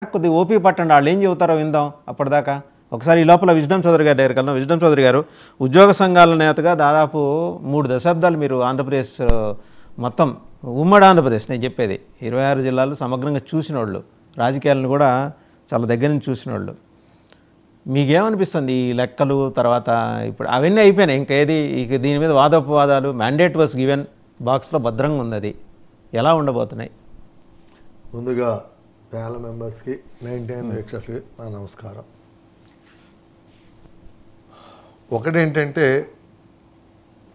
కొద్దిగా ఓపీ పట్టండి, వాళ్ళు ఏం చెబుతారో విందాం. అప్పటిదాకా ఒకసారి ఈ లోపల విజ్డమ్ చౌదరి గారి దగ్గరికి వెళ్దాం. విజ్డమ్ చౌదరి గారు, ఉద్యోగ సంఘాల నేతగా దాదాపు 3 దశాబ్దాలు మీరు ఆంధ్రప్రదేశ్ మొత్తం ఉమ్మడి ఆంధ్రప్రదేశ్ నేను చెప్పేది 26 జిల్లాలు సమగ్రంగా చూసిన వాళ్ళు, రాజకీయాలను కూడా చాలా దగ్గర నుంచి చూసిన వాళ్ళు. మీకేమనిపిస్తుంది ఈ లెక్కలు తర్వాత? ఇప్పుడు అవన్నీ అయిపోయినాయి, ఇంకేది ఇక దీని మీద వాదోపవాదాలు, మ్యాండేట్ వాస్ గివెన్, బాక్స్లో భద్రంగా ఉంది, అది ఎలా ఉండబోతున్నాయి? ముందుగా ప్యానల్ మెంబర్స్కి 99 వీక్షకులకి నా నమస్కారం. ఒకటేంటంటే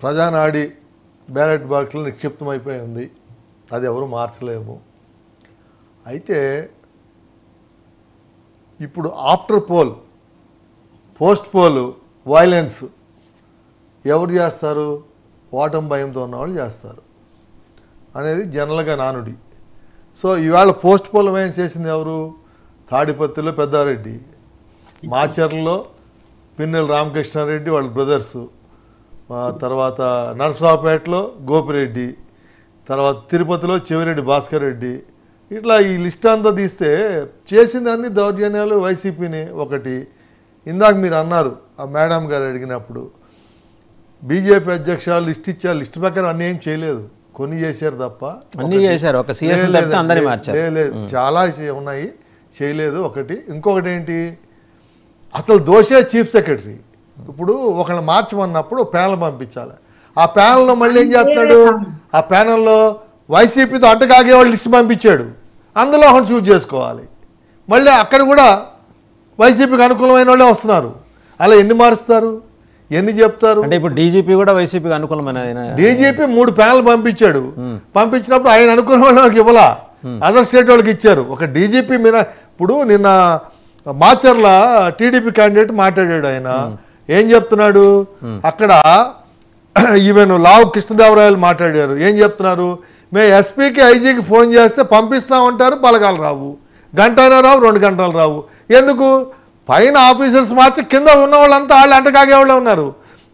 ప్రజానాడి బ్యాలెట్ బాక్స్లో నిక్షిప్తమైపోయి ఉంది, అది ఎవరు మార్చలేము. అయితే ఇప్పుడు after pole post poll violence ఎవరు చేస్తారు? ఓటమి భయంతో ఉన్నవాళ్ళు చేస్తారు అనేది జనరల్గా నానుడి. సో ఇవాళ పోస్ట్ పోల్ వైలెన్స్ చేసింది ఎవరు? తాడిపత్రిలో పెద్దారెడ్డి, మాచర్లలో పిన్నెల రామకృష్ణారెడ్డి వాళ్ళ బ్రదర్సు, తర్వాత నరసరావుపేటలో గోపిరెడ్డి, తర్వాత తిరుపతిలో చెవిరెడ్డి భాస్కర్ రెడ్డి. ఇట్లా ఈ లిస్ట్ అంతా తీస్తే చేసింది అన్ని దౌర్జన్యాలు వైసీపీని. ఒకటి ఇందాక మీరు అన్నారు, ఆ మేడం గారు అడిగినప్పుడు బీజేపీ అధ్యక్షులు లిస్ట్ ఇచ్చారు, లిస్ట్ ప్రకారం అన్నీ ఏం చేయలేదు, కొన్ని చేశారు తప్ప అన్నీ చేశారు. ఒక సీఎస్ తప్పితే అందరినీ మార్చారు. లేదు, చాలా ఉన్నాయి, చేయలేదు. ఒకటి. ఇంకొకటి ఏంటి, అసలు దోషే చీఫ్ సెక్రటరీ. ఇప్పుడు ఒకళ్ళని మార్చమన్నప్పుడు ప్యానల్ పంపించాలి. ఆ ప్యానల్లో మళ్ళీ ఏం చేస్తున్నాడు? ఆ ప్యానల్లో వైసీపీతో అంటకాగేవాళ్ళు లిస్ట్ పంపించాడు, అందులో ఒకటి చూజ్ చేసుకోవాలి. మళ్ళీ అక్కడ కూడా వైసీపీకి అనుకూలమైన వాళ్ళే వస్తున్నారు. అలా ఎన్ని మారుస్తారు, ఎన్ని చెప్తారు? అంటే ఇప్పుడు డీజీపీ కూడా వైసీపీకి అనుకూలమైన డీజీపీ 3 ప్యానల్ పంపించాడు. పంపించినప్పుడు ఆయన అనుకూలమైన వాళ్ళకి ఇవ్వాలా, అదర్ స్టేట్ వాళ్ళకి ఇచ్చారు. ఒక డీజీపీ మీద ఇప్పుడు నిన్న మాచర్ల టీడీపీ క్యాండిడేట్ మాట్లాడాడు. ఆయన ఏం చెప్తున్నాడు అక్కడ, ఈవెన్ లావు కృష్ణదేవరాయలు మాట్లాడారు. ఏం చెప్తున్నారు? మేము ఎస్పీకి ఐజీకి ఫోన్ చేస్తే పంపిస్తామంటారు, బలగాలు రావు, గంటనే రావు, 2 గంటలు రావు. ఎందుకు? పైన ఆఫీసర్స్ మార్చి కింద ఉన్న వాళ్ళంతా వాళ్ళు అంటకాగేవాళ్ళే ఉన్నారు.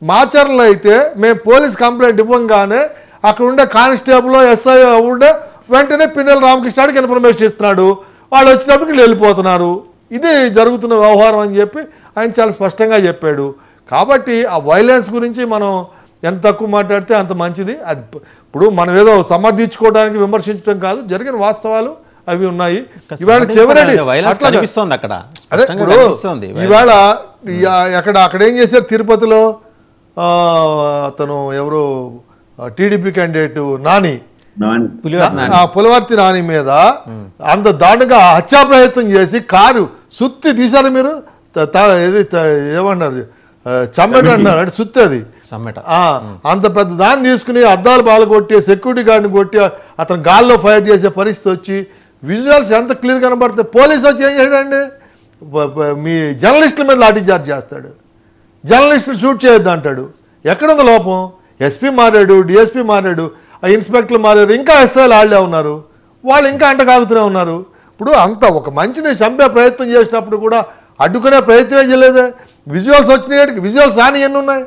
మాచర్లో అయితే మేము పోలీస్ కంప్లైంట్ ఇవ్వగానే అక్కడ ఉండే కానిస్టేబుల్ ఎస్ఐ ఉండే వెంటనే పిన్నెల రామకృష్ణాడికి ఇన్ఫర్మేషన్ ఇస్తున్నాడు, వాళ్ళు వచ్చినప్పటికి వెళ్ళిపోతున్నారు. ఇది జరుగుతున్న వ్యవహారం అని చెప్పి ఆయన చాలా స్పష్టంగా చెప్పాడు. కాబట్టి ఆ వైలెన్స్ గురించి మనం ఎంత తక్కువ మాట్లాడితే అంత మంచిది. అది ఇప్పుడు మనం ఏదో సమర్థించుకోవడానికి విమర్శించడం కాదు, జరిగిన వాస్తవాలు అవి ఉన్నాయి. ఇవాళ చెవిరెడ్డి అదే ఇప్పుడు ఇవాళ అక్కడ ఏం చేశారు తిరుపతిలో, అతను ఎవరు టీడీపీ క్యాండిడేట్ నాని, పులవర్తి నాని మీద అంత దారుణంగా హత్యా ప్రయత్నం చేసి కారు సుత్తి తీశారు. మీరు ఏమన్నారు, చమ్మెట అన్నారు, అంటే సుత్తి, అది అంత పెద్ద దాన్ని తీసుకుని అద్దాలు బాగా కొట్టి సెక్యూరిటీ గార్డ్ని కొట్టి అతను గాల్లో ఫైర్ చేసే పరిస్థితి వచ్చి విజువల్స్ ఎంత క్లియర్ కనబడుతుంది. పోలీసు వచ్చి ఏం చేయడండి, మీ జర్నలిస్టుల మీద లాఠీ చార్జ్ చేస్తాడు, జర్నలిస్టులు షూట్ చేయొద్దు అంటాడు. ఎక్కడుంది లోపం? ఎస్పీ మారాడు, డిఎస్పీ మారాడు, ఇన్స్పెక్టర్లు మారారు, ఇంకా ఎస్ఐలు వాళ్ళే ఉన్నారు, వాళ్ళు ఇంకా అంటకాగుతూనే ఉన్నారు. ఇప్పుడు అంత ఒక మంచిని చంపే ప్రయత్నం చేసినప్పుడు కూడా అడ్డుకునే ప్రయత్నం చేయలేదే. విజువల్స్ వచ్చినాయి, విజువల్స్ రాని ఎన్ని ఉన్నాయి.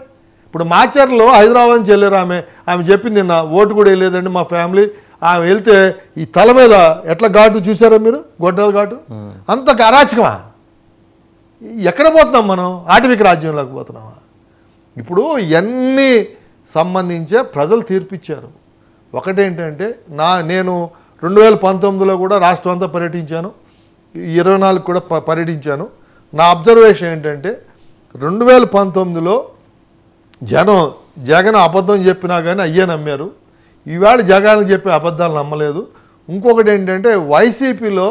ఇప్పుడు మాచర్లో హైదరాబాద్ నుంచి వెళ్ళారు ఆమె చెప్పింది, నిన్న ఓటు కూడా వెళ్ళలేదండి మా ఫ్యామిలీ. ఆమె వెళ్తే ఈ తల మీద ఎట్లా ఘాటు చూసారా మీరు, గొడ్డల ఘాటు, అంత అరాచకమా? ఎక్కడ పోతున్నాం మనం? ఆటవిక రాజ్యంలోకి పోతున్నామా? ఇప్పుడు ఇవన్నీ సంబంధించే ప్రజలు తీర్పిచ్చారు. ఒకటేంటంటే నేను 2019లో కూడా రాష్ట్రం అంతా పర్యటించాను, 24 కూడా పర్యటించాను. నా అబ్జర్వేషన్ ఏంటంటే 2019లో జగన్ అబద్ధం చెప్పినా కానీ అయ్యే నమ్మారు. ఈవేళ జగన్ చెప్పే అబద్ధాలు నమ్మలేదు. ఇంకొకటి ఏంటంటే వైసీపీలో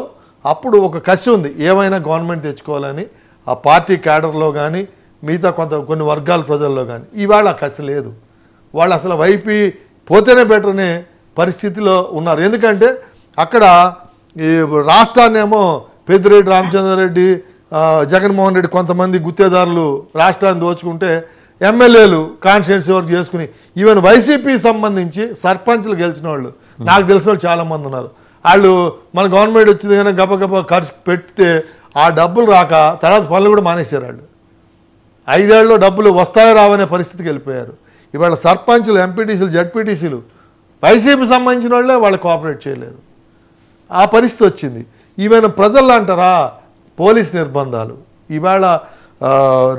అప్పుడు ఒక కసి ఉంది, ఏమైనా గవర్నమెంట్ తెచ్చుకోవాలని, ఆ పార్టీ క్యాడర్లో కానీ మిగతా కొన్ని వర్గాల ప్రజల్లో కానీ. ఈవేళ ఆ కసి లేదు. వాళ్ళు అసలు వైపీ పోతేనే బెటర్ అనే పరిస్థితిలో ఉన్నారు. ఎందుకంటే అక్కడ ఈ రాష్ట్రాన్ని ఏమో పెద్దిరెడ్డి రామచంద్రారెడ్డి, జగన్మోహన్ రెడ్డి కొంతమంది గుత్తేదారులు రాష్ట్రాన్ని దోచుకుంటే ఎమ్మెల్యేలు కాన్స్టిట్యున్సీ వరకు చేసుకుని, ఈవెన్ వైసీపీ సంబంధించి సర్పంచ్లు గెలిచిన వాళ్ళు నాకు తెలిసిన వాళ్ళు చాలామంది ఉన్నారు. వాళ్ళు మన గవర్నమెంట్ వచ్చింది కానీ గబగబా ఖర్చు పెడితే ఆ డబ్బులు రాక తర్వాత పనులు కూడా మానేశారు. వాళ్ళు 5 ఏళ్ళలో డబ్బులు వస్తాయో రావనే పరిస్థితికి వెళ్ళిపోయారు. ఇవాళ సర్పంచ్లు, ఎంపీటీసీలు, జడ్పీటీసీలు వైసీపీ సంబంధించిన వాళ్ళే వాళ్ళు కోఆపరేట్ చేయలేదు, ఆ పరిస్థితి వచ్చింది. ఈవెన్ ప్రజల్లో అంటారా పోలీస్ నిర్బంధాలు. ఈవేళ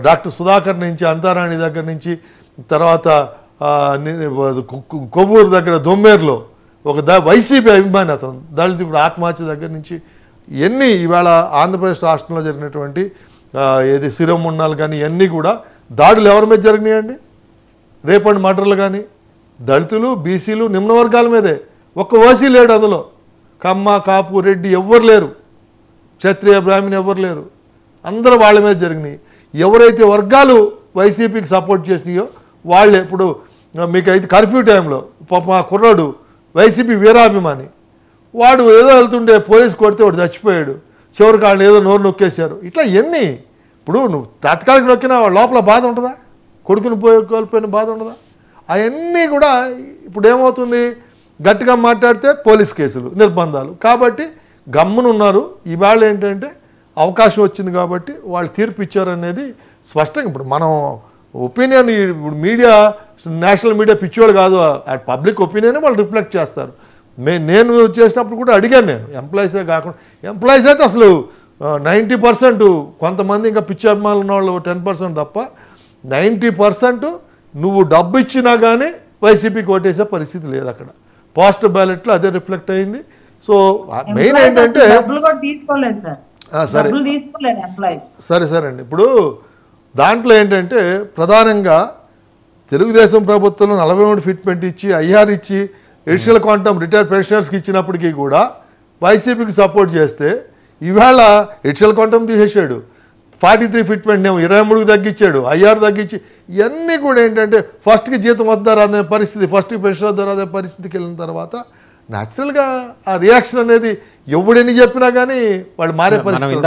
డాక్టర్ సుధాకర్ నుంచి అంతారాణి దగ్గర నుంచి తర్వాత కొవ్వూరు దగ్గర దొమ్మేరులో ఒక వైసీపీ అభిమాని అతను దళితుడు ఆత్మహత్య దగ్గర నుంచి ఎన్ని ఈవేళ ఆంధ్రప్రదేశ్ రాష్ట్రంలో జరిగినటువంటి ఏది శిరోముండాలు కానీ ఇవన్నీ కూడా దాడులు ఎవరి మీద జరిగినాయండి? రేపండి మర్డర్లు కానీ దళితులు బీసీలు నిమ్న వర్గాల మీదే. ఒక్క ఓసీ లేడు అందులో. కమ్మ కాపు రెడ్డి ఎవ్వరు లేరు, క్షత్రియ బ్రాహ్మణి ఎవ్వరు లేరు, అందరూ వాళ్ళ మీద జరిగినాయి. ఎవరైతే వర్గాలు వైసీపీకి సపోర్ట్ చేసినాయో వాళ్ళే. ఇప్పుడు మీకైతే కర్ఫ్యూ టైంలో పాప మా కుర్రాడు వైసీపీ వీరాభిమాని, వాడు ఏదో వెళ్తుండే పోలీసు కొడితే వాడు చచ్చిపోయాడు, చివరికి వాళ్ళు ఏదో నోరు నొక్కేశారు. ఇట్లా ఎన్ని ఇప్పుడు నువ్వు తాత్కాలిక నొక్కినా లోపల బాధ ఉంటుందా? కొడుకుని కోల్పోయిన బాధ ఉండదా? అవన్నీ కూడా ఇప్పుడు ఏమవుతుంది, గట్టిగా మాట్లాడితే పోలీస్ కేసులు నిర్బంధాలు. కాబట్టి గమ్మునున్నారు. ఇవాళ ఏంటంటే అవకాశం వచ్చింది కాబట్టి వాళ్ళు తీర్పు ఇచ్చారనేది స్పష్టంగా. ఇప్పుడు మనం ఒపీనియన్ ఇప్పుడు మీడియా నేషనల్ మీడియా పిచ్చోళ్ళు కాదు, పబ్లిక్ ఒపీనియన్ వాళ్ళు రిఫ్లెక్ట్ చేస్తారు. నేను చేసినప్పుడు కూడా అడిగాను, నేను ఎంప్లాయీసే కాకుండా ఎంప్లాయీస్ అయితే అసలు 90%, కొంతమంది ఇంకా పిచ్చి అభిమానులు ఉన్న వాళ్ళు 10% తప్ప 90% నువ్వు డబ్బు ఇచ్చినా కానీ వైసీపీకి ఓటేసే పరిస్థితి లేదు అక్కడ. పోస్టల్ బ్యాలెట్లో అదే రిఫ్లెక్ట్ అయింది. సో మెయిన్ ఏంటంటే సరే అండి. ఇప్పుడు దాంట్లో ఏంటంటే ప్రధానంగా తెలుగుదేశం ప్రభుత్వంలో 43 ఫిట్మెంట్ ఇచ్చి ఐఆర్ ఇచ్చి ఎడిషనల్ క్వాంటమ్ రిటైర్డ్ పెన్షనర్స్కి ఇచ్చినప్పటికీ కూడా వైసీపీకి సపోర్ట్ చేస్తే ఇవాళ ఎడిషనల్ క్వాంటమ్ తీసేసాడు, 43 ఫిట్మెంట్ ఏమో 23కి తగ్గించాడు, ఐఆర్ తగ్గించి ఇవన్నీ కూడా ఏంటంటే ఫస్ట్కి జీతం వద్దారు అనే పరిస్థితి, ఫస్ట్కి పెన్షన్ వద్దారు అనే పరిస్థితికి వెళ్ళిన తర్వాత న్యాచురల్గా ఆ రియాక్షన్ అనేది ఎవడెన్ని చెప్పినా కానీ వాళ్ళు మారే పరిస్థితి.